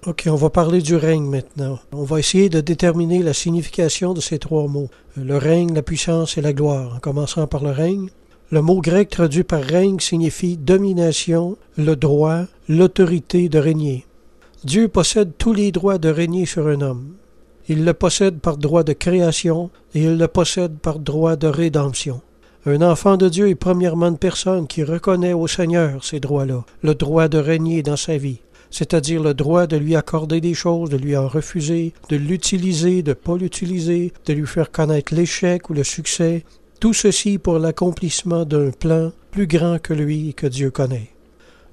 OK, on va parler du règne maintenant. On va essayer de déterminer la signification de ces trois mots. Le règne, la puissance et la gloire. En commençant par le règne. Le mot grec traduit par règne signifie domination, le droit, l'autorité de régner. Dieu possède tous les droits de régner sur un homme. Il le possède par droit de création et il le possède par droit de rédemption. Un enfant de Dieu est premièrement une personne qui reconnaît au Seigneur ces droits-là, le droit de régner dans sa vie, c'est-à-dire le droit de lui accorder des choses, de lui en refuser, de l'utiliser, de ne pas l'utiliser, de lui faire connaître l'échec ou le succès, tout ceci pour l'accomplissement d'un plan plus grand que lui et que Dieu connaît.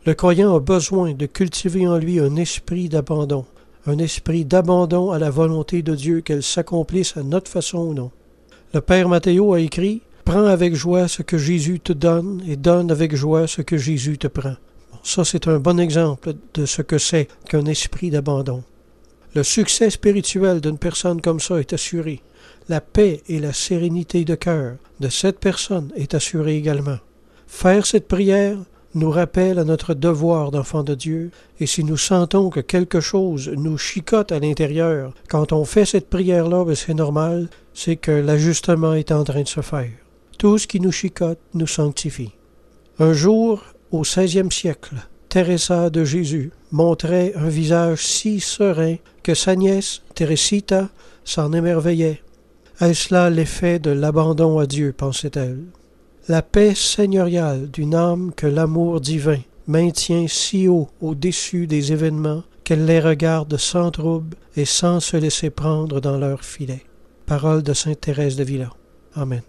Le croyant a besoin de cultiver en lui un esprit d'abandon à la volonté de Dieu, qu'elle s'accomplisse à notre façon ou non. Le Père Matthéo a écrit « Prends avec joie ce que Jésus te donne et donne avec joie ce que Jésus te prend ». Ça, c'est un bon exemple de ce que c'est qu'un esprit d'abandon. Le succès spirituel d'une personne comme ça est assuré. La paix et la sérénité de cœur de cette personne est assurée également. Faire cette prière nous rappelle à notre devoir d'enfant de Dieu, et si nous sentons que quelque chose nous chicote à l'intérieur, quand on fait cette prière-là, c'est normal, c'est que l'ajustement est en train de se faire. Tout ce qui nous chicote nous sanctifie. Un jour, au 16e siècle, Teresa de Jésus montrait un visage si serein que sa nièce, Teresita, s'en émerveillait. Est-ce là l'effet de l'abandon à Dieu, pensait-elle? La paix seigneuriale d'une âme que l'amour divin maintient si haut au-dessus des événements qu'elle les regarde sans trouble et sans se laisser prendre dans leur filet. Parole de sainte Thérèse d'Avila. Amen.